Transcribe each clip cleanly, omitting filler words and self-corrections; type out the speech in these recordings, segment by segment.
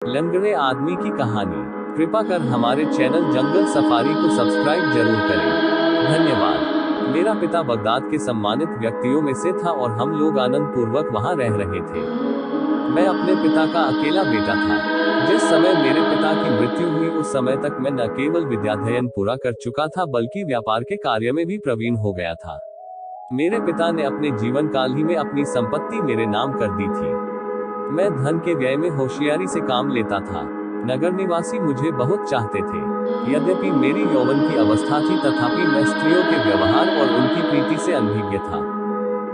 लंगड़े आदमी की कहानी। कृपा कर हमारे चैनल जंगल सफारी को सब्सक्राइब जरूर करें। धन्यवाद। मेरा पिता बगदाद के सम्मानित व्यक्तियों में से था और हम लोग आनंद पूर्वक वहां रह रहे थे। मैं अपने पिता का अकेला बेटा था। जिस समय मेरे पिता की मृत्यु हुई उस समय तक मैं न केवल विद्याध्ययन पूरा कर चुका था बल्कि व्यापार के कार्य में भी प्रवीण हो गया था। मेरे पिता ने अपने जीवन काल ही में अपनी संपत्ति मेरे नाम कर दी थी। मैं धन के व्यय में होशियारी से काम लेता था। नगर निवासी मुझे बहुत चाहते थे। यद्यपि मेरी यौवन की अवस्था थी तथापि मैं स्त्रियों के व्यवहार और उनकी प्रीति से अनभिज्ञ था।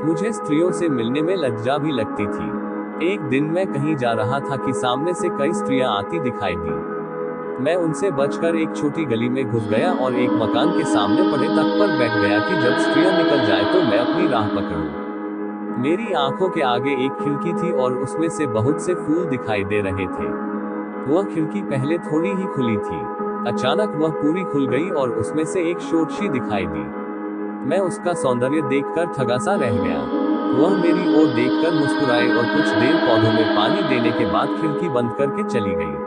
मुझे स्त्रियों से मिलने में लज्जा भी लगती थी। एक दिन मैं कहीं जा रहा था कि सामने से कई स्त्रियां आती दिखाई दी। मैं उनसे बचकर एक छोटी गली में घुस गया और एक मकान के सामने पड़े तख्त पर बैठ गया कि जब स्त्रियां निकल जाए तो मैं अपनी राह पकड़ूं। मेरी आंखों के आगे एक खिड़की थी और उसमें से बहुत से फूल दिखाई दे रहे थे। वह खिड़की पहले थोड़ी ही खुली थी। अचानक वह पूरी खुल गई और उसमें से एक शोरशी दिखाई दी। मैं उसका सौंदर्य देखकर ठगा सा रह गया। वह मेरी ओर देखकर मुस्कुराए और कुछ देर पौधों में पानी देने के बाद खिड़की बंद करके चली गई।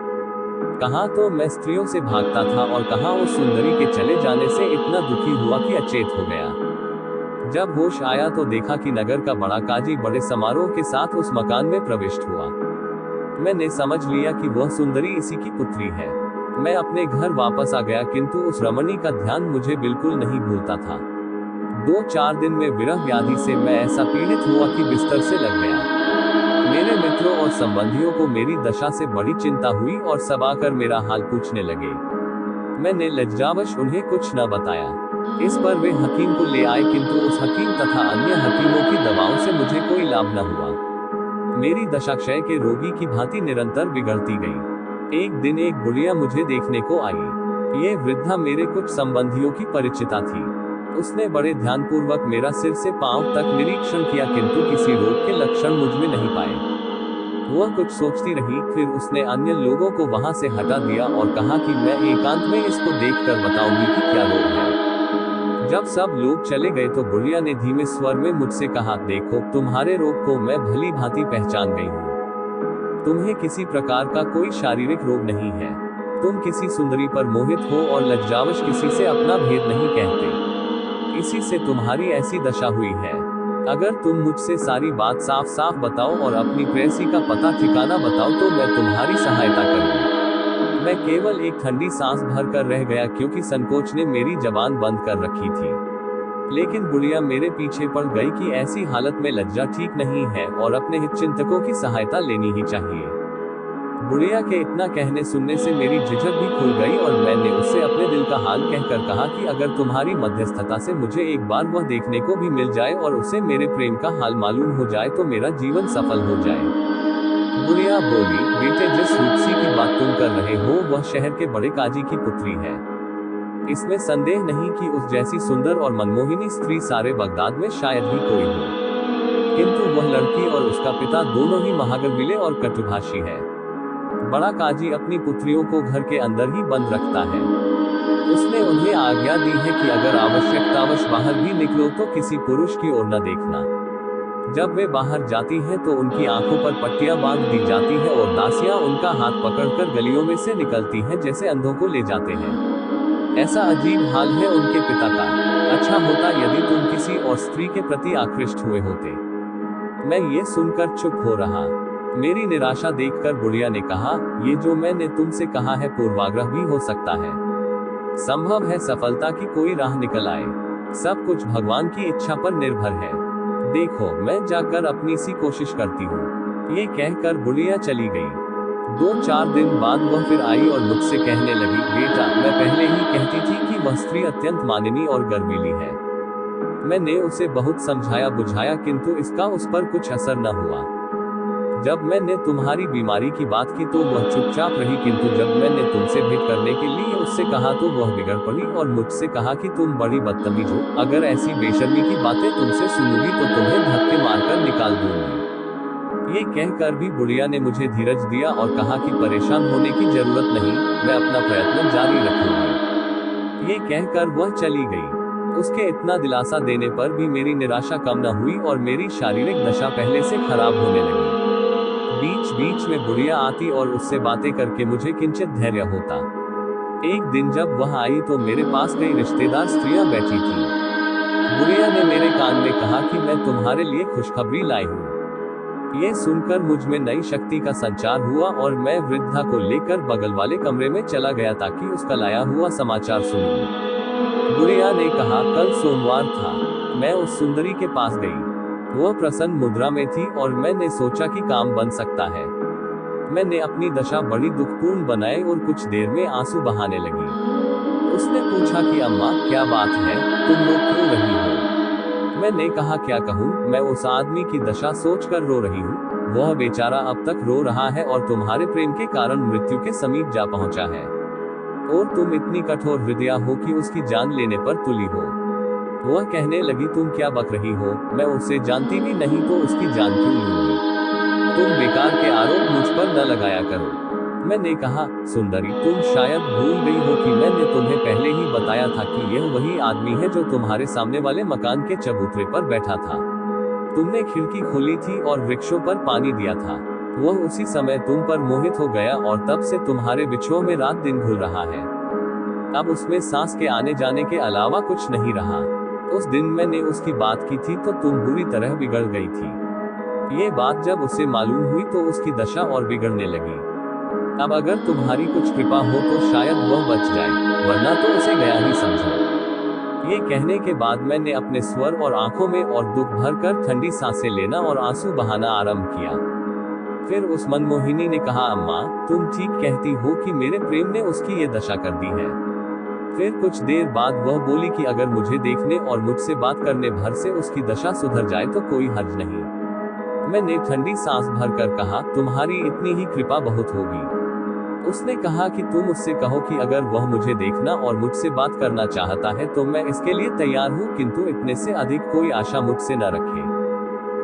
कहाँ तो मैं स्त्रियों से भागता था और कहाँ उस सुंदरी के चले जाने से इतना दुखी हुआ कि अचेत हो गया। जब होश आया तो देखा कि नगर का बड़ा काजी बड़े समारोह के साथ उस मकान में प्रविष्ट हुआ। मैंने समझ लिया कि वह सुंदरी इसी की पुत्री है। मैं अपने घर वापस आ गया किंतु उस रमणी का ध्यान मुझे बिल्कुल नहीं भूलता था। 2-4 दिन में विरह व्याधि से मैं ऐसा पीड़ित हुआ कि बिस्तर से लग गया। मेरे मित्रों और संबंधियों को मेरी दशा से बड़ी चिंता हुई और सब आकर मेरा हाल पूछने लगे। मैंने लज्जावश उन्हें कुछ न बताया। इस पर वे हकीम को ले आए किंतु उस हकीम तथा अन्य हकीमों की दवाओं से मुझे कोई लाभ न हुआ। मेरी दशा क्षय के रोगी की भांति निरंतर बिगड़ती गई। एक दिन एक बुढ़िया मुझे देखने को आई। ये वृद्धा मेरे कुछ संबंधियों की परिचिता थी। उसने बड़े ध्यानपूर्वक मेरा सिर से पांव तक निरीक्षण किया किंतु किसी रोग के लक्षण मुझ में नहीं पाए। वह कुछ सोचती रही, फिर उसने अन्य लोगों को वहां से हटा दिया और कहा कि मैं एकांत में इसको देखकर बताऊंगी कि क्या रोग है। जब सब लोग चले गए तो बुढ़िया ने धीमे स्वर में मुझसे कहा, देखो तुम्हारे रोग को मैं भली भांति पहचान गई हूँ। तुम्हें किसी प्रकार का कोई शारीरिक रोग नहीं है। तुम किसी सुंदरी पर मोहित हो और लज्जावश किसी से अपना भेद नहीं कहते। इसी से तुम्हारी ऐसी दशा हुई है। अगर तुम मुझसे सारी बात साफ साफ बताओ और अपनी प्रेयसी का पता ठिकाना बताओ तो मैं तुम्हारी सहायता करूंगी। मैं केवल एक ठंडी सांस भर कर रह गया क्योंकि संकोच ने मेरी जबान बंद कर रखी थी। लेकिन बुढ़िया मेरे पीछे पड़ गई कि ऐसी हालत में लज्जा ठीक नहीं है और अपने हितचिंतकों की सहायता लेनी ही चाहिए। बुढ़िया के इतना कहने सुनने से मेरी झिझक भी खुल गई और मैंने उससे अपने दिल का हाल कहकर कहा कि अगर तुम्हारी मध्यस्थता से मुझे एक बार वह देखने को भी मिल जाए और उसे मेरे प्रेम का हाल मालूम हो जाए तो मेरा जीवन सफल हो जाए। बुढ़िया बोली, बेटे जिस रूपसी की बात तुम कर रहे हो वह शहर के बड़े काजी की पुत्री है। इसमें संदेह नहीं कि उस जैसी सुंदर और मनमोहिनी स्त्री सारे बगदाद में शायद ही कोई हो। किंतु वह लड़की और उसका पिता दोनों ही महागर्विले और कटुभाषी है। बड़ा काजी अपनी पुत्रियों को घर के अंदर ही बंद रखता है। उसने उन्हें आज्ञा दी है कि अगर आवश्यकतावश बाहर भी निकलो तो किसी पुरुष की ओर न देखना। जब वे बाहर जाती हैं तो उनकी आंखों पर पट्टियां बांध दी जाती हैं और दासियां उनका हाथ पकड़कर गलियों में से निकलती हैं जैसे अंधों को ले जाते हैं। ऐसा अजीब हाल है उनके पिता का। अच्छा होता यदि तुम किसी और स्त्री के प्रति आकृष्ट हुए होते। मैं ये सुनकर चुप हो रहा। मेरी निराशा देखकर बुढ़िया ने कहा, ये जो मैंने तुमसे कहा है पूर्वाग्रह भी हो सकता है। संभव है सफलता की कोई राह निकल आए। सब कुछ भगवान की इच्छा पर निर्भर है। देखो मैं जाकर अपनी सी कोशिश करती हूँ। ये कहकर बुढ़िया चली गई। 2-4 दिन बाद वह फिर आई और मुझसे कहने लगी, बेटा मैं पहले ही कहती थी कि वह स्त्री अत्यंत माननीय और गर्वीली है। मैंने उसे बहुत समझाया बुझाया किंतु इसका उस पर कुछ असर न हुआ। जब मैंने तुम्हारी बीमारी की बात की तो वह चुपचाप रही किंतु जब मैंने तुमसे भेंट करने के लिए उससे कहा तो वह बिगड़ पड़ी और मुझसे कहा कि तुम बड़ी बदतमीज हो। अगर ऐसी बेशर्मी की बातें तुमसे सुनूंगी तो तुम्हें धक्के मारकर निकाल दूंगी। ये कहकर भी बुढ़िया ने मुझे धीरज दिया और कहा कि परेशान होने की जरूरत नहीं, मैं अपना प्रयत्न जारी रखूंगी। ये कहकर वह चली गई। उसके इतना दिलासा देने पर भी मेरी निराशा कम न हुई और मेरी शारीरिक दशा पहले से खराब होने लगी। बीच बीच में बुढ़िया आती और उससे बातें करके मुझे किंचित धैर्य होता। एक दिन जब वह आई तो मेरे पास कई रिश्तेदार स्त्रियां बैठी थीं। बुढ़िया ने मेरे कान में कहा कि मैं तुम्हारे लिए खुशखबरी लाई हूँ। ये सुनकर मुझ में नई शक्ति का संचार हुआ और मैं वृद्धा को लेकर बगल वाले कमरे में चला गया ताकि उसका लाया हुआ समाचार सुनूं। बुढ़िया ने कहा, कल सोमवार था। मैं उस सुंदरी के पास गई। वह प्रसन्न मुद्रा में थी और मैंने सोचा कि काम बन सकता है। मैंने अपनी दशा बड़ी दुखपूर्ण बनाई और कुछ देर में आंसू बहाने लगी। उसने पूछा कि अम्मा क्या बात है, तुम रो क्यों रही हो? मैंने कहा, क्या कहूँ, मैं उस आदमी की दशा सोचकर रो रही हूँ। वह बेचारा अब तक रो रहा है और तुम्हारे प्रेम के कारण मृत्यु के समीप जा पहुँचा है, और तुम इतनी कठोर हृदया हो कि उसकी जान लेने पर तुली हो। वह कहने लगी, तुम क्या बक रही हो, मैं उसे जानती भी नहीं तो उसकी जान क्यों लूंगी? तुम बेकार के आरोप मुझ पर न लगाया करो। मैंने कहा, सुंदरी, तुम शायद भूल गई हो कि मैंने तुम्हें पहले ही बताया था कि यह वही आदमी है जो तुम्हारे सामने वाले मकान के चबूतरे पर बैठा था। तुमने खिड़की खोली थी और वृक्षों पर पानी दिया था। वह उसी समय तुम पर मोहित हो गया और तब से तुम्हारे बिछुओं में रात दिन घुल रहा है। अब उसमें सांस के आने जाने के अलावा कुछ नहीं रहा। उस दिन मैंने उसकी बात की थी तो तुम बुरी तरह बिगड़ गई थी। ये बात जब उसे मालूम हुई तो उसकी दशा और बिगड़ने लगी। अब अगर तुम्हारी कुछ कृपा हो तो शायद वह बच जाए, वरना तो उसे गया ही समझो। ये कहने के बाद मैंने अपने स्वर और आंखों में और दुख भरकर ठंडी सांसें लेना और आंसू बहाना आरंभ किया। फिर उस मनमोहिनी ने कहा, अम्मा, तुम ठीक कहती हो कि मेरे प्रेम ने उसकी ये दशा कर दी है। फिर कुछ देर बाद वह बोली कि अगर मुझे देखने और मुझसे बात करने भर से उसकी दशा सुधर जाए तो कोई हर्ज नहीं। मैंने ठंडी सांस भरकर कहा, तुम्हारी इतनी ही कृपा बहुत होगी। उसने कहा कि तुम उससे कहो कि अगर वह मुझे देखना और मुझसे बात करना चाहता है तो मैं इसके लिए तैयार हूँ, किंतु इतने से अधिक कोई आशा मुझसे न रखे।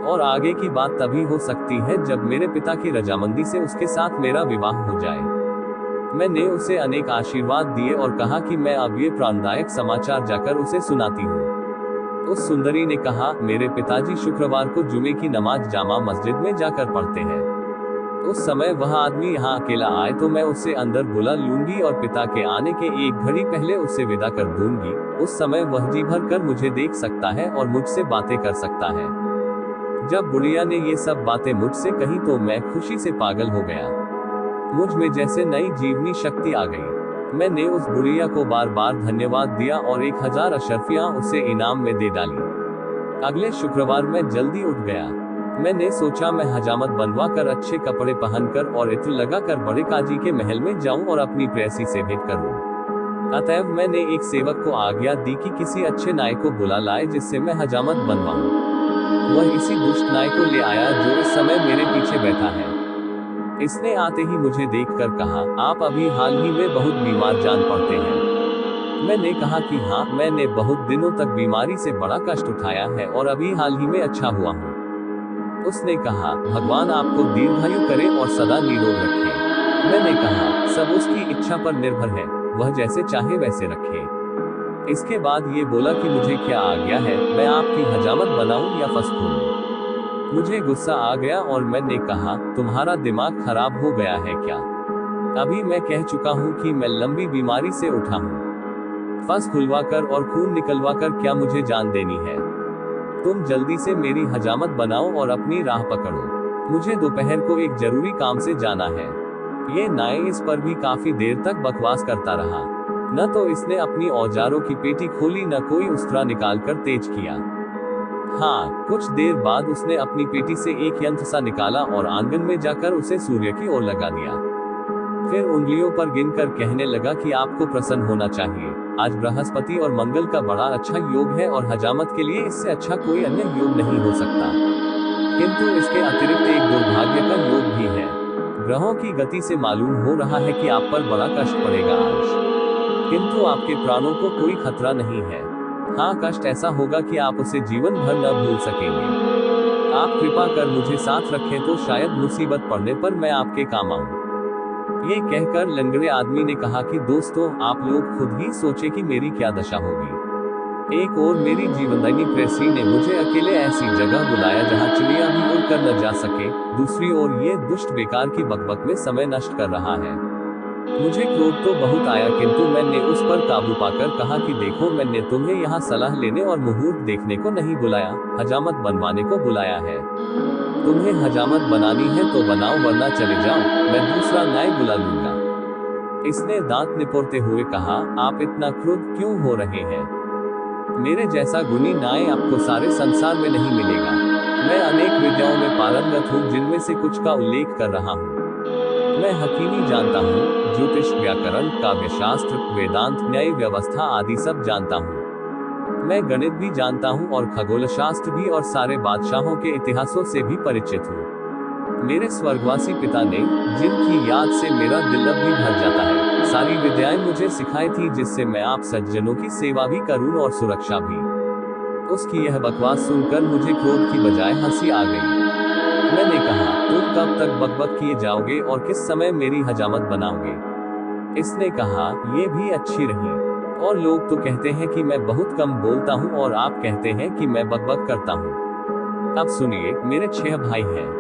और आगे की बात तभी हो सकती है जब मेरे पिता की रजामंदी से उसके साथ मेरा विवाह हो जाए। मैंने उसे अनेक आशीर्वाद दिए और कहा कि मैं अब ये प्राणदायक समाचार जाकर उसे सुनाती हूँ। उस सुंदरी ने कहा, मेरे पिताजी शुक्रवार को जुमे की नमाज जामा मस्जिद में जाकर पढ़ते हैं। उस समय वह आदमी यहाँ अकेला आए तो मैं उसे अंदर बुला लूंगी और पिता के आने के एक घड़ी पहले उसे विदा कर दूंगी। उस समय वह जी भर कर मुझे देख सकता है और मुझसे बातें कर सकता है। जब बुढ़िया ने ये सब बातें मुझसे कही तो मैं खुशी से पागल हो गया। मुझ में जैसे नई जीवनी शक्ति आ गई। मैंने उस बुढ़िया को बार बार धन्यवाद दिया और 1000 अशर्फियां उसे इनाम में दे डाली। अगले शुक्रवार मैं जल्दी उठ गया। मैंने सोचा मैं हजामत बनवा कर अच्छे कपड़े पहनकर और इत्र लगाकर बड़े काजी के महल में जाऊं और अपनी प्रेयसी से भेंट करूं। अतएव मैंने एक सेवक को आज्ञा दी कि किसी अच्छे नाई को बुला लाए जिससे मैं हजामत बनवाऊं। वह इसी दुष्ट नाई को ले आया जो इस समय मेरे पीछे बैठा है। इसने आते ही मुझे देखकर कहा, आप अभी हाल ही में बहुत बीमार जान पड़ते हैं। मैंने कहा कि हाँ, मैंने बहुत दिनों तक बीमारी से बड़ा कष्ट उठाया है और अभी हाल ही में अच्छा हुआ हूँ। उसने कहा, भगवान आपको दीर्घायु करे और सदा निरोग रखे। मैंने कहा, सब उसकी इच्छा पर निर्भर है, वह जैसे चाहे वैसे रखे। इसके बाद ये बोला कि मुझे क्या आज्ञा है, मैं आपकी हजामत बनाऊं या फंस खोलूं? मुझे गुस्सा आ गया और मैंने कहा, तुम्हारा दिमाग खराब हो गया है क्या? अभी मैं कह चुका हूँ कि मैं लंबी बीमारी से उठा हूँ। फंस खुलवाकर और खून निकलवाकर क्या मुझे जान देनी है? तुम जल्दी से मेरी हजामत बनाओ और अपनी राह पकड़ो। मुझे दोपहर को एक जरूरी काम से जाना है। ये नाई इस पर भी काफी देर तक बकवास करता रहा। न तो इसने अपनी औजारों की पेटी खोली न कोई उस्तरा निकालकर तेज किया। हाँ, कुछ देर बाद उसने अपनी पेटी से एक यंत्र सा निकाला और आंगन में जाकर उसे सूर्य की ओर लगा दिया। फिर उंगलियों पर गिनकर कहने लगा कि आपको प्रसन्न होना चाहिए। आज बृहस्पति और मंगल का बड़ा अच्छा योग है और हजामत के लिए इससे अच्छा कोई अन्य योग नहीं हो सकता। किंतु इसके अतिरिक्त एक दुर्भाग्य का योग भी है। ग्रहों की गति से मालूम हो रहा है कि आप पर बड़ा कष्ट पड़ेगा आज, किंतु आपके प्राणों को कोई खतरा नहीं है। हाँ, कष्ट ऐसा होगा कि आप उसे जीवन भर न भूल सकेंगे। आप कृपा कर मुझे साथ रखें तो शायद मुसीबत पड़ने पर मैं आपके काम आऊं। ये कहकर लंगड़े आदमी ने कहा कि दोस्तों, आप लोग खुद ही सोचे कि मेरी क्या दशा होगी। एक और मेरी जीवनदायिनी प्रेसी ने मुझे अकेले ऐसी जगह बुलाया जहाँ चिड़िया भी उड़कर न जा सके। दूसरी ओर ये दुष्ट बेकार की बकबक में समय नष्ट कर रहा है। मुझे क्रोध तो बहुत आया, किंतु मैंने उस पर काबू पाकर कहा कि देखो, मैंने तुम्हें यहाँ सलाह लेने और मुहूर्त देखने को नहीं बुलाया, हजामत बनवाने को बुलाया है। तुम्हें हजामत बनानी है तो बनाओ, वरना चले जाओ, मैं दूसरा न्याय बुला लूंगा। इसने दांत निपोरते हुए कहा, आप इतना क्रुद्ध क्यों हो रहे हैं? मेरे जैसा गुणी न्याय आपको सारे संसार में नहीं मिलेगा। मैं अनेक विद्याओं में पारंगत हूँ, जिनमें से कुछ का उल्लेख कर रहा हूँ। मैं हकीमी जानता हूँ, ज्योतिष, व्याकरण, काव्यशास्त्र, वेदांत, न्याय व्यवस्था आदि सब जानता हूँ। मैं गणित भी जानता हूँ और खगोल शास्त्र भी, और सारे बादशाहों के इतिहासों से भी परिचित हूँ। मेरे स्वर्गवासी पिता ने, जिनकी याद से मेरा दिल अब भी भर जाता है, सारी विद्याएं मुझे सिखाई थी, जिससे मैं आप सज्जनों की सेवा भी करूं और सुरक्षा भी। उसकी यह बकवास सुनकर मुझे क्रोध की बजाय हंसी आ गई। मैंने कहा, तुम कब तक बकबक किए जाओगे और किस समय मेरी हजामत बनाओगे? इसने कहा, ये भी अच्छी रही। और लोग तो कहते हैं कि मैं बहुत कम बोलता हूँ, और आप कहते हैं कि मैं बकबक करता हूँ। अब सुनिए, मेरे 6 भाई हैं।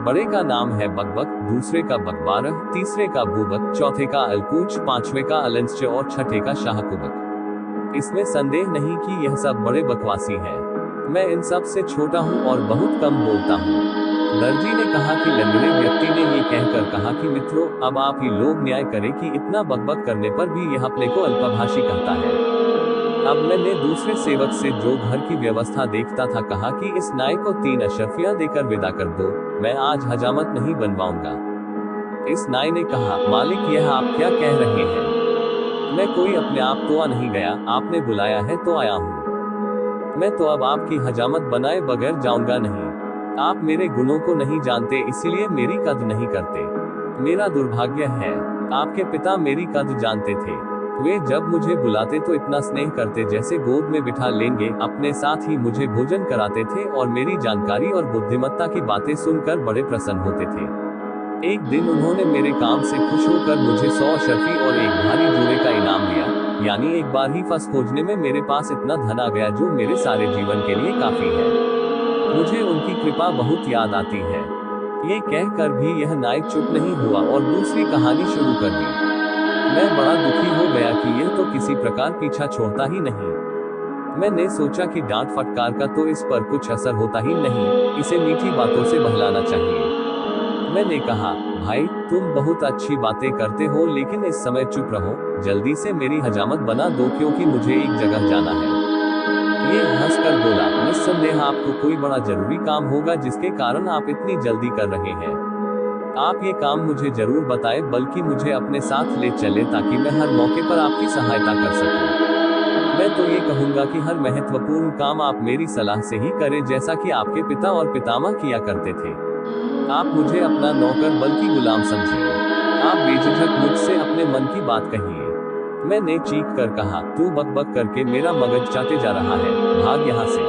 बड़े का नाम है बकबक, दूसरे का बकबारह, तीसरे का बूबक, चौथे का अलकूच, पांचवे का अलंच और छठे का शाहकुबक। इसमें संदेह नहीं कि यह सब बड़े बकवासी हैं। मैं इन सब से छोटा हूँ और बहुत कम बोलता हूँ। दर्जी ने कहा कि लंगड़े व्यक्ति ने ये कहकर कहा कि मित्रों, अब आप ही लोग न्याय करें कि इतना बकबक करने पर भी यह अपने को अल्पभाषी कहता है। अब मैंने दूसरे सेवक से, जो घर की व्यवस्था देखता था, कहा कि इस नाई को 3 अशर्फियां देकर विदा कर दो, मैं आज हजामत नहीं बनवाऊंगा। इस नाई ने कहा, मालिक, यह आप क्या कह रहे हैं? मैं कोई अपने आप तो आ नहीं गया, आपने बुलाया है तो आया हूँ। मैं तो अब आपकी हजामत बनाए बगैर जाऊंगा नहीं। आप मेरे गुणों को नहीं जानते, इसीलिए मेरी कद्र नहीं करते। मेरा दुर्भाग्य है, आपके पिता मेरी कद्र जानते थे। वे जब मुझे बुलाते तो इतना स्नेह करते जैसे गोद में बिठा लेंगे, अपने साथ ही मुझे भोजन कराते थे और मेरी जानकारी और बुद्धिमत्ता की बातें सुनकर बड़े प्रसन्न होते थे। एक दिन उन्होंने मेरे काम से खुश होकर मुझे 100 अशर्फी और एक भारी जोड़े का इनाम दिया। यानी एक बार ही फंस खोजने में मेरे पास इतना धन आ गया, जो मेरे सारे जीवन के लिए काफी है। मुझे उनकी कृपा बहुत याद आती है। ये कहकर भी यह नायक चुप नहीं हुआ और दूसरी कहानी शुरू कर दी। मैं बड़ा दुखी हो गया कि यह तो किसी प्रकार पीछा छोड़ता ही नहीं। मैंने सोचा कि डांट फटकार का तो इस पर कुछ असर होता ही नहीं, इसे मीठी बातों से बहलाना चाहिए। मैंने कहा, भाई, तुम बहुत अच्छी बातें करते हो, लेकिन इस समय चुप रहो, जल्दी से मेरी हजामत बना दो, क्योंकि मुझे एक जगह जाना है। ये हंसकर बोला, निस्संदेह आपको कोई बड़ा जरूरी काम होगा जिसके कारण आप इतनी जल्दी कर रहे हैं। आप ये काम मुझे जरूर बताएं, बल्कि मुझे अपने साथ ले चले, ताकि मैं हर मौके पर आपकी सहायता कर सकूं। मैं तो ये कहूंगा कि हर महत्वपूर्ण काम आप मेरी सलाह से ही करें, जैसा कि आपके पिता और पितामह किया करते थे। आप मुझे अपना नौकर बल्कि गुलाम समझिए। आप बेझिझक मुझसे अपने मन की बात कहिए। मैंने चीख कर कहा, तू बकबक करके मेरा मगज चाटे जा रहा है, भाग यहाँ से।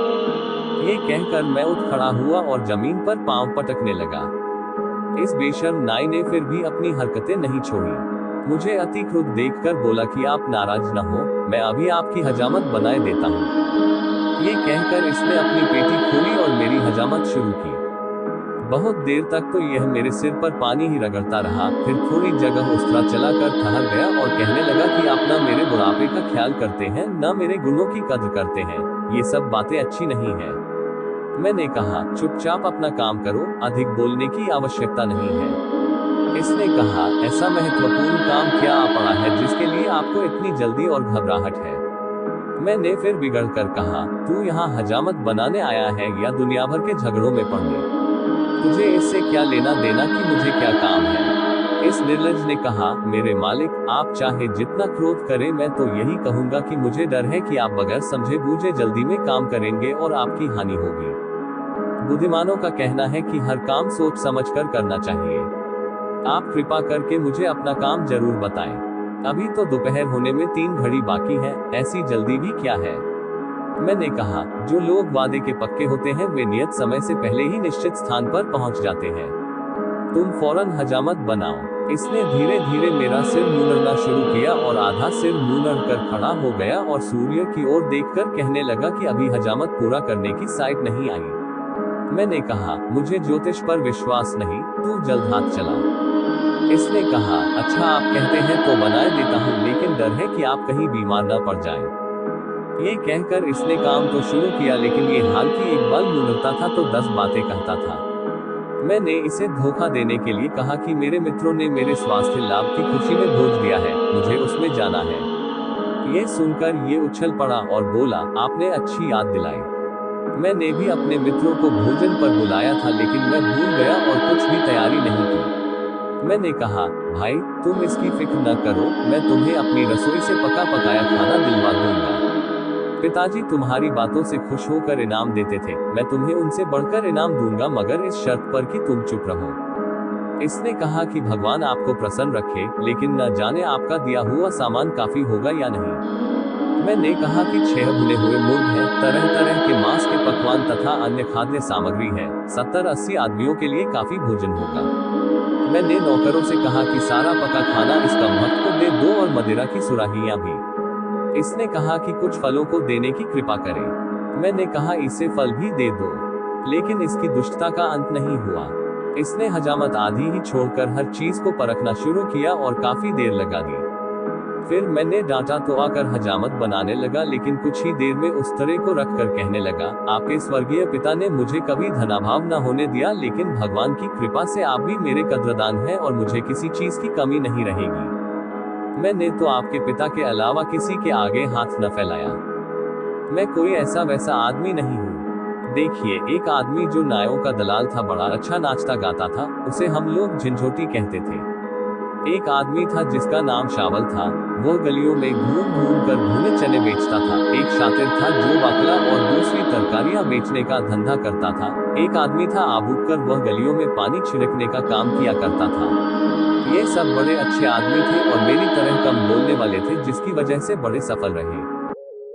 ये कहकर मैं उठ खड़ा हुआ और जमीन पर पांव पटकने लगा। इस बेशर्म नाई ने फिर भी अपनी हरकतें नहीं छोड़ी। मुझे अति क्रुद्ध देखकर बोला कि आप नाराज न हो, मैं अभी आपकी हजामत बनाए देता हूँ। ये कहकर इसने अपनी पेटी खोली और मेरी हजामत शुरू की। बहुत देर तक तो यह मेरे सिर पर पानी ही रगड़ता रहा, फिर थोड़ी जगह उस तरह चला कर ठहर गया और कहने लगा कि आप न मेरे बुढ़ापे का ख्याल करते हैं, न मेरे गुणों की कद्र करते हैं। ये सब बातें अच्छी नहीं है। मैंने कहा, चुपचाप अपना काम करो, अधिक बोलने की आवश्यकता नहीं है। इसने कहा, ऐसा महत्वपूर्ण काम क्या आ पड़ा है जिसके लिए आपको इतनी जल्दी और घबराहट है? मैंने फिर बिगड़ कर कहा, तू यहाँ हजामत बनाने आया है या दुनिया भर के झगड़ों में पड़ने? तुझे इससे क्या लेना देना कि मुझे क्या काम है? इस निर्लज ने कहा, मेरे मालिक, आप चाहे जितना क्रोध करें, मैं तो यही कहूंगा कि मुझे डर है कि आप बगैर समझे बूझे जल्दी में काम करेंगे और आपकी हानि होगी। बुद्धिमानों का कहना है कि हर काम सोच समझकर करना चाहिए। आप कृपा करके मुझे अपना काम जरूर बताएं। अभी तो दोपहर होने में 3 घड़ी बाकी है, ऐसी जल्दी भी क्या है? मैंने कहा, जो लोग वादे के पक्के होते हैं वे नियत समय से पहले ही निश्चित स्थान पर पहुंच जाते हैं। तुम फौरन हजामत बनाओ। इसने धीरे धीरे मेरा सिर मुड़ना शुरू किया और आधा सिर मुड़ कर खड़ा हो गया और सूर्य की ओर देखकर कहने लगा कि अभी हजामत पूरा करने की साइट नहीं आई। मैंने कहा, मुझे ज्योतिष पर विश्वास नहीं, तू जल्द हाथ चला। इसने कहा, अच्छा आप कहते हैं तो बनाए देता हूँ, लेकिन डर है कि आप कहीं बीमार न पड़ जाएं। ये कहकर इसने काम तो शुरू किया, लेकिन ये हाल की एक बार मुड़ता था तो 10 बातें कहता था। मैंने इसे धोखा देने के लिए कहा कि मेरे मित्रों ने मेरे स्वास्थ्य लाभ की खुशी में भोज दिया है, मुझे उसमें जाना है। ये सुनकर ये उछल पड़ा और बोला, आपने अच्छी याद दिलाई। मैंने भी अपने मित्रों को भोजन पर बुलाया था, लेकिन मैं भूल गया और कुछ भी तैयारी नहीं की। मैंने कहा, भाई तुम इसकी फिक्र न करो, मैं तुम्हें अपनी रसोई से पका पकाया खाना दिलवा दूंगा। पिताजी तुम्हारी बातों से खुश होकर इनाम देते थे, मैं तुम्हें उनसे बढ़कर इनाम दूंगा, मगर इस शर्त पर कि तुम चुप रहो। इसने कहा कि भगवान आपको प्रसन्न रखे, लेकिन न जाने आपका दिया हुआ सामान काफी होगा या नहीं। मैंने कहा कि 6 भुने हुए मुर्ग हैं, तरह तरह के मांस के पकवान तथा अन्य खाद्य सामग्री है, 70-80 आदमियों के लिए काफी भोजन होगा। मैंने नौकरों से कहा कि सारा पका खाना इसका महत्व को दे दो और मदिरा की सुराहियां भी। इसने कहा कि कुछ फलों को देने की कृपा करें। मैंने कहा इसे फल भी दे दो, लेकिन इसकी दुष्टता का अंत नहीं हुआ। इसने हजामत आधी ही छोड़कर हर चीज को परखना शुरू किया और काफी देर लगा दी। फिर मैंने डांटा तो आकर हजामत बनाने लगा, लेकिन कुछ ही देर में उस तरह को रखकर कहने लगा, आपके स्वर्गीय पिता ने मुझे कभी धनाभाव न होने दिया, लेकिन भगवान की कृपा से आप भी मेरे कद्रदान हैं और मुझे किसी चीज की कमी नहीं रहेगी। मैंने तो आपके पिता के अलावा किसी के आगे हाथ न फैलाया। मैं कोई ऐसा वैसा आदमी नहीं हूँ। देखिए, एक आदमी जो नायों का दलाल था, बड़ा अच्छा नाचता गाता था, उसे हम लोग झिंझोटी कहते थे। एक आदमी था जिसका नाम शावल था, वो गलियों में घूम घूम कर भुने चने बेचता था। एक शातिर था जो बाकला और दूसरी तरकारियां बेचने का धंधा करता था। एक आदमी था आबूक कर, वह गलियों में पानी छिड़कने का काम किया करता था। ये सब बड़े अच्छे आदमी थे और मेरी तरह कम बोलने वाले थे, जिसकी वजह से बड़े सफल रहे।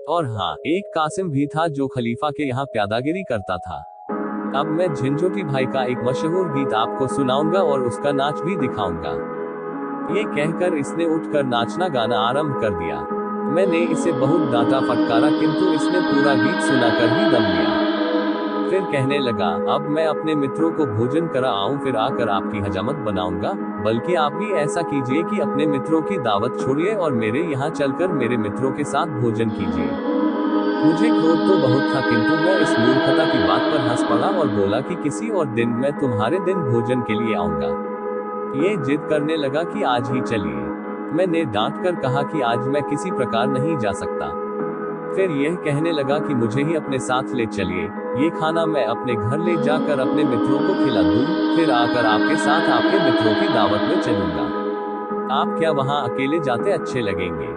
और हाँ, एक कासिम भी था जो खलीफा के यहाँ प्यादागिरी करता था। अब मैं झिंझोटी भाई का एक मशहूर गीत आपको सुनाऊंगा और उसका नाच भी दिखाऊंगा। ये कहकर इसने उठकर नाचना गाना आरंभ कर दिया। मैंने इसे बहुत डांटा फटकारा, किंतु इसने पूरा गीत सुनाकर ही दम लिया। फिर कहने लगा, अब मैं अपने मित्रों को भोजन करा आऊं, फिर आकर आपकी हजामत बनाऊंगा। बल्कि आप भी ऐसा कीजिए कि अपने मित्रों की दावत छोड़िए और मेरे यहाँ चलकर मेरे मित्रों के साथ भोजन कीजिए। मुझे क्रोध तो बहुत था, किंतु मैं इस मूर्खता की बात पर हंस पड़ा और बोला कि किसी और दिन मैं तुम्हारे दिन भोजन के लिए आऊंगा। ये जिद करने लगा कि आज ही चलिए। मैंने डांट कर कहा कि आज मैं किसी प्रकार नहीं जा सकता। फिर यह कहने लगा कि मुझे ही अपने साथ ले चलिए, ये खाना मैं अपने घर ले जाकर अपने मित्रों को खिला दूं, फिर आकर आपके साथ आपके मित्रों की दावत में चलूंगा। आप क्या वहां अकेले जाते अच्छे लगेंगे।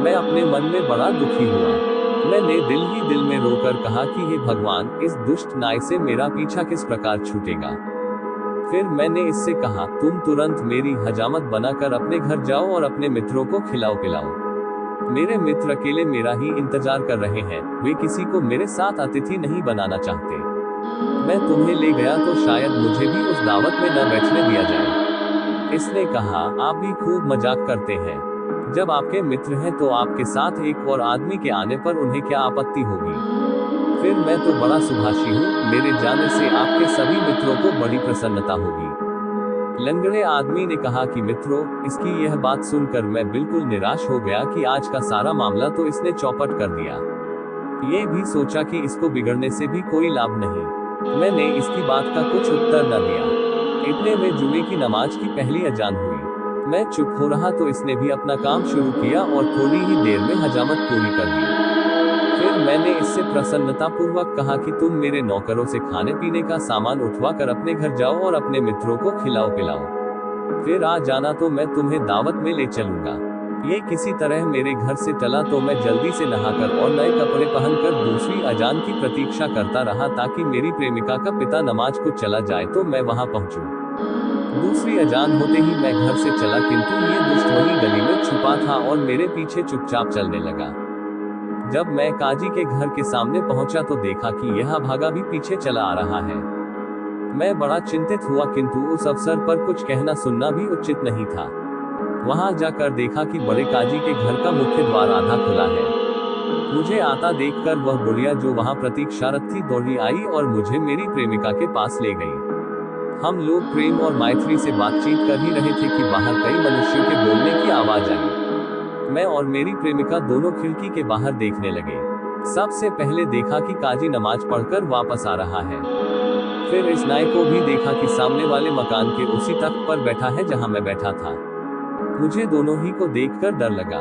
मैं अपने मन में बड़ा दुखी हुआ। मैंने दिल ही दिल में रोकर कहा कि हे भगवान, इस दुष्ट नाई से मेरा पीछा किस प्रकार छूटेगा। फिर मैंने इससे कहा, तुम तुरंत मेरी हजामत बनाकर अपने घर जाओ और अपने मित्रों को खिलाओ पिलाओ। मेरे मित्र अकेले मेरा ही इंतजार कर रहे हैं, वे किसी को मेरे साथ अतिथि नहीं बनाना चाहते। मैं तुम्हें ले गया तो शायद मुझे भी उस दावत में न बैठने दिया जाए। इसने कहा, आप भी खूब मजाक करते हैं। जब आपके मित्र हैं तो आपके साथ एक और आदमी के आने पर उन्हें क्या आपत्ति होगी। फिर मैं तो बड़ा सुभाषी हूँ, मेरे जाने से आपके सभी मित्रों को बड़ी प्रसन्नता होगी। लंगड़े आदमी ने कहा कि मित्रों, इसकी यह बात सुनकर मैं बिल्कुल निराश हो गया कि आज का सारा मामला तो इसने चौपट कर दिया। ये भी सोचा कि इसको बिगड़ने से भी कोई लाभ नहीं। मैंने इसकी बात का कुछ उत्तर न दिया। इतने में जुमे की नमाज की पहली अजान हुई। मैं चुप हो रहा तो इसने भी अपना काम शुरू किया और थोड़ी ही देर में हजामत पूरी कर दी। फिर मैंने इससे प्रसन्नता पूर्वक कहा कि तुम मेरे नौकरों से खाने पीने का सामान उठवा कर अपने घर जाओ और अपने मित्रों को खिलाओ पिलाओ। फिर आ जाना तो मैं तुम्हें दावत में ले चलूंगा। ये किसी तरह मेरे घर से चला तो मैं जल्दी से नहाकर और नए कपड़े पहनकर दूसरी अजान की प्रतीक्षा करता रहा, ताकि मेरी प्रेमिका का पिता नमाज को चला जाए तो मैं वहां पहुंचूं। दूसरी अजान होते ही मैं घर से चला, किंतु ये दुष्ट वही गली में छुपा था और मेरे पीछे चुपचाप चलने लगा। जब मैं काजी के घर के सामने पहुंचा तो देखा कि यह भागा भी पीछे चला आ रहा है। मैं बड़ा चिंतित हुआ, किंतु उस अवसर पर कुछ कहना सुनना भी उचित नहीं था। वहां जाकर देखा कि बड़े काजी के घर का मुख्य द्वार आधा खुला है। मुझे आता देखकर वह बुढ़िया जो वहां प्रतीक्षारत थी दौड़ी आई और मुझे मेरी प्रेमिका के पास ले गई। हम लोग प्रेम और मैत्री से बातचीत कर ही रहे थे कि बाहर कई मनुष्यों के बोलने की आवाज आई। मैं और मेरी प्रेमिका दोनों खिड़की के बाहर देखने लगे। सबसे पहले देखा कि काजी नमाज पढ़कर वापस आ रहा है। फिर इस नाई को भी देखा कि सामने वाले मकान के उसी तख्त पर बैठा है जहां मैं बैठा था। मुझे दोनों ही को देखकर डर लगा।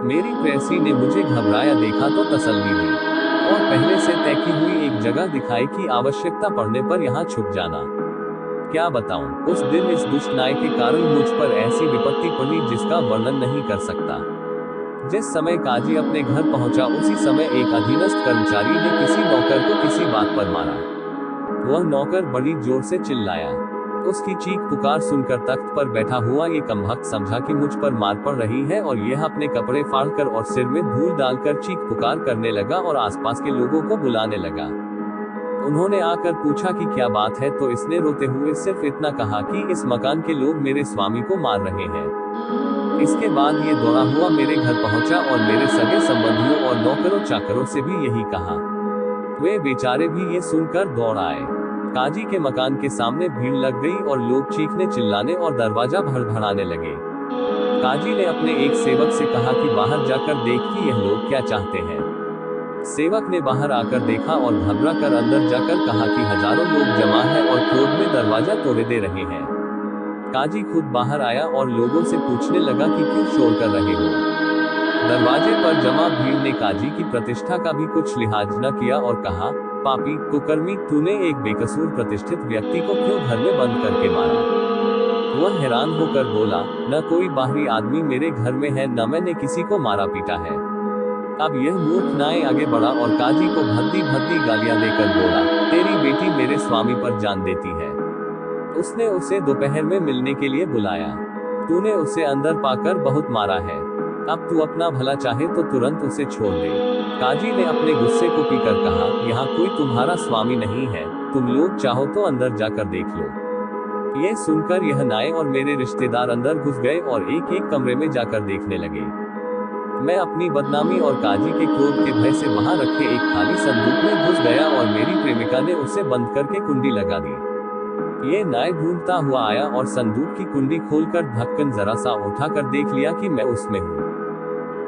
मेरी प्रेयसी ने मुझे घबराया देखा तो तसल्ली दी और पहले से तय की हुई एक जगह दिखाई कि आवश्यकता पड़ने पर यहाँ छुप जाना। क्या बताऊं, उस दिन इस दुष्ट नाई के कारण मुझ पर ऐसी विपत्ति पड़ी जिसका वर्णन नहीं कर सकता। जिस समय काजी अपने घर पहुंचा उसी समय एक अधीनस्थ कर्मचारी ने किसी नौकर को किसी बात पर मारा। वह नौकर बड़ी जोर से चिल्लाया। उसकी चीख पुकार सुनकर तख्त पर बैठा हुआ ये कमबख्त समझा कि मुझ पर मार पड़ रही है और यह अपने कपड़े फाड़कर और सिर में धूल डालकर चीख पुकार करने लगा और आसपास के लोगों को बुलाने लगा। उन्होंने आकर पूछा कि क्या बात है, तो इसने रोते हुए सिर्फ इतना कहा कि इस मकान के लोग मेरे स्वामी को मार रहे हैं। इसके बाद ये दौड़ा हुआ मेरे घर पहुंचा और मेरे सगे संबंधियों और नौकरों चाकरों से भी यही कहा। वे बेचारे भी ये सुनकर दौड़ आए। काजी के मकान के सामने भीड़ लग गई और लोग चीखने चिल्लाने और दरवाजा भड़भड़ाने लगे। काजी ने अपने एक सेवक से कहा कि बाहर जाकर देख कि यह लोग क्या चाहते हैं। सेवक ने बाहर आकर देखा और घबरा कर अंदर जाकर कहा कि हजारों लोग जमा है और क्रोध में दरवाजा तोड़े दे रहे हैं। काजी खुद बाहर आया और लोगों से पूछने लगा कि क्यों शोर कर रहे हो। दरवाजे पर जमा भीड़ ने काजी की प्रतिष्ठा का भी कुछ लिहाज न किया और कहा, पापी कुकर्मी, तूने एक बेकसूर प्रतिष्ठित व्यक्ति को क्यों घर में बंद करके मारा। वह हैरान होकर बोला, न कोई बाहरी आदमी मेरे घर में है, न मैंने किसी को मारा पीटा है। अब यह मूर्ख नाई आगे बढ़ा और काजी को भद्दी भद्दी गालियां देकर बोला, तेरी बेटी मेरे स्वामी पर जान देती है। उसने उसे दोपहर में मिलने के लिए बुलाया। तूने उसे अंदर पाकर बहुत मारा है। अब तू अपना भला चाहे तो तुरंत उसे छोड़ दे। काजी ने अपने गुस्से को पीकर कहा, यहाँ कोई तुम्हारा स्वामी नहीं है, तुम लोग चाहो तो अंदर जाकर देख लो। ये सुनकर यह नाई और मेरे रिश्तेदार अंदर घुस गए और एक एक कमरे में जाकर देखने लगे। मैं अपनी बदनामी और काजी के क्रोध के भय से वहां रखे एक खाली संदूक में घुस गया और मेरी प्रेमिका ने उसे बंद करके कुंडी लगा दी। ये नाई ढूंढता हुआ आया और संदूक की कुंडी खोलकर ढक्कन जरा सा उठाकर देख लिया कि मैं उसमें हूँ।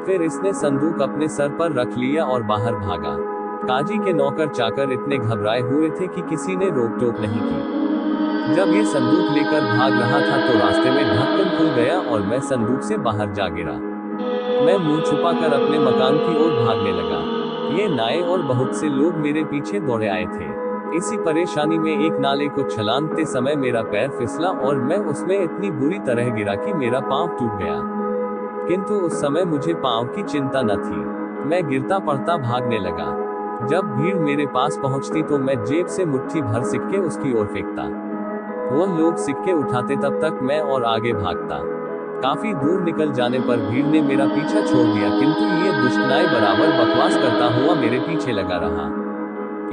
फिर इसने संदूक अपने सर पर रख लिया और बाहर भागा। काजी के नौकर चाकर इतने घबराए हुए थे कि किसी ने रोक टोक नहीं की। जब ये संदूक लेकर भाग रहा था तो रास्ते में ढक्कन खुल गया और मैं संदूक से बाहर जा गिरा। मैं मुंह छुपाकर अपने मकान की ओर भागने लगा। ये नाई और बहुत से लोग मेरे पीछे दौड़े आए थे। इसी परेशानी में एक नाले को छलांगते समय मेरा पैर फिसला और मैं उसमें इतनी बुरी तरह गिरा कि मेरा पांव टूट गया। किंतु उस समय मुझे पांव की चिंता न थी। मैं गिरता पड़ता भागने लगा। जब भीड़ मेरे पास पहुंचती तो मैं जेब से मुट्ठी भर सिक्के उसकी ओर फेंकता। वह लोग सिक्के उठाते तब तक मैं और आगे भागता। काफी दूर निकल जाने पर भीड़ ने मेरा पीछा छोड़ दिया, किंतु ये दुष्ट नाई बराबर बकवास करता हुआ मेरे पीछे लगा रहा।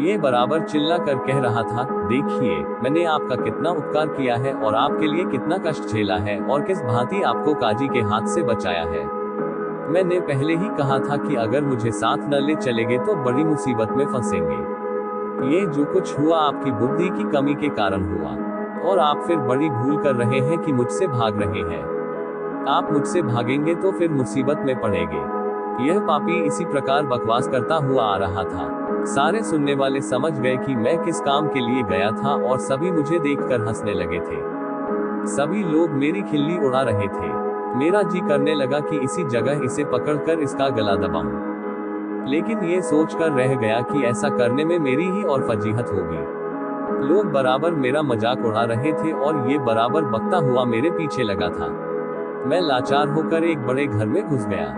ये बराबर चिल्ला कर कह रहा था, देखिए मैंने आपका कितना उपकार किया है और आपके लिए कितना कष्ट झेला है और किस भांति आपको काजी के हाथ से बचाया है। मैंने पहले ही कहा था कि अगर मुझे साथ न ले चलेंगे तो बड़ी मुसीबत में फंसेंगे। ये जो कुछ हुआ आपकी बुद्धि की कमी के कारण हुआ और आप फिर बड़ी भूल कर रहे हैं कि मुझसे भाग रहे हैं। आप मुझसे भागेंगे तो फिर मुसीबत में पड़ेंगे। यह पापी इसी प्रकार बकवास करता हुआ आ रहा था। सारे सुनने वाले समझ गए कि मैं किस काम के लिए गया था और सभी मुझे देखकर हंसने लगे थे। सभी लोग मेरी खिल्ली उड़ा रहे थे। मेरा जी करने लगा कि इसी जगह इसे पकड़कर इसका गला दबाऊं, लेकिन ये सोचकर रह गया कि ऐसा करने में मेरी ही और फजीहत होगी। लोग बराबर मेरा मजाक उड़ा रहे थे और ये बराबर बकता हुआ मेरे पीछे लगा था। मैं लाचार होकर एक बड़े घर में घुस गया।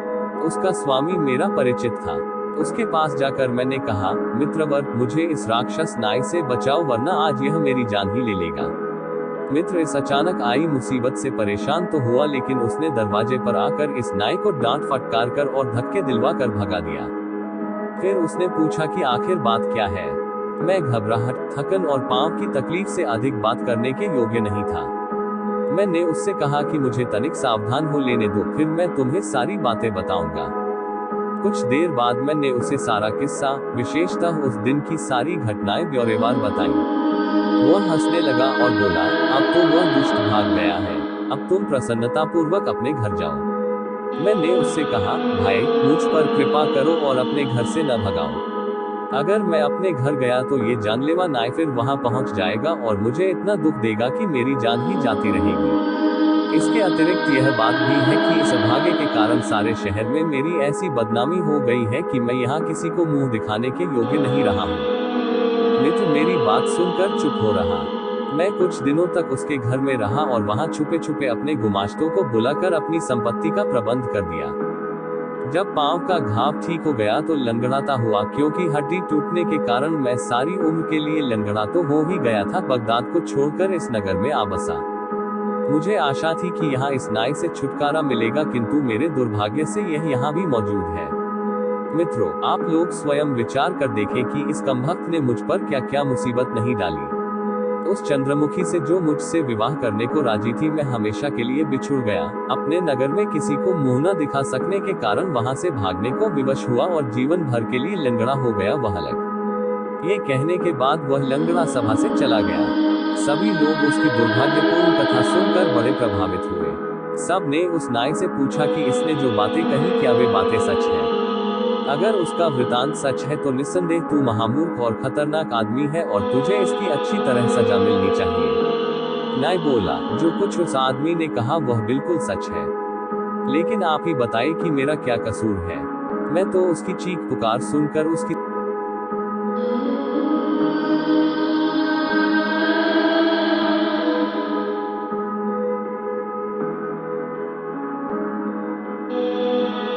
उसका स्वामी मेरा परिचित था। उसके पास जाकर मैंने कहा, मित्रवर, मुझे इस राक्षस नाई से बचाओ वरना आज यह मेरी जान ही ले लेगा। मित्र इस अचानक आई मुसीबत से परेशान तो हुआ, लेकिन उसने दरवाजे पर आकर इस नाई को डांट फटकार कर और धक्के दिलवा कर भगा दिया। फिर उसने पूछा कि आखिर बात क्या है। मैं घबराहट, थकन और पांव की तकलीफ से अधिक बात करने के योग्य नहीं था। मैंने उससे कहा कि मुझे तनिक सावधान हो लेने दो, फिर मैं तुम्हें सारी बातें बताऊंगा। कुछ देर बाद मैंने उसे सारा किस्सा, विशेषतः उस दिन की सारी घटनाएं ब्यौरेवार बताई। वह हंसने लगा और बोला, अब तो वह दुष्ट भाग गया है, अब तुम प्रसन्नतापूर्वक अपने घर जाओ। मैंने उससे कहा, भाई, मुझ पर कृपा करो और अपने घर से न भगाओ। अगर मैं अपने घर गया तो ये जानलेवा नाई फिर वहां पहुंच जाएगा और मुझे इतना दुख देगा कि मेरी जान ही जाती रहेगी। इसके अतिरिक्त यह बात भी है कि इस अभागे के कारण सारे शहर में मेरी ऐसी बदनामी हो गई है कि मैं यहाँ किसी को मुंह दिखाने के योग्य नहीं रहा हूँ। मित्र मेरी बात सुनकर चुप हो रहा। मैं कुछ दिनों तक उसके घर में रहा और वहां छुपे छुपे अपने गुमाश्तों को बुलाकर अपनी संपत्ति का प्रबंध कर दिया। जब पांव का घाव ठीक हो गया तो लंगड़ाता हुआ, क्योंकि हड्डी टूटने के कारण मैं सारी उम्र के लिए लंगड़ा तो हो ही गया था, बगदाद को छोड़कर इस नगर में आ बसा। मुझे आशा थी कि यहाँ इस नाई से छुटकारा मिलेगा, किंतु मेरे दुर्भाग्य से यह यहाँ भी मौजूद है। मित्रों, आप लोग स्वयं विचार कर देखें कि इस कमबख्त ने मुझ पर क्या क्या मुसीबत नहीं डाली। उस चंद्रमुखी से जो मुझसे विवाह करने को राजी थी, मैं हमेशा के लिए बिछुड़ गया। अपने नगर में किसी को मुंह न दिखा सकने के कारण वहां से भागने को विवश हुआ और जीवन भर के लिए लंगड़ा हो गया, वह अलग। ये कहने के बाद वह लंगड़ा सभा से चला गया। सभी लोग उसकी दुर्भाग्यपूर्ण कथा सुनकर बड़े प्रभावित हुए। सब ने उस नाई से पूछा कि इसने जो बातें कही, क्या वे बातें सच हैं? अगर उसका वृतांत सच है तो निस्संदेह तू महामूर्ख और खतरनाक आदमी है और तुझे इसकी अच्छी तरह सजा मिलनी चाहिए। नाई बोला, जो कुछ उस आदमी ने कहा वह बिल्कुल सच है, लेकिन आप ही बताइए कि मेरा क्या कसूर है। मैं तो उसकी चीख पुकार सुनकर उसकी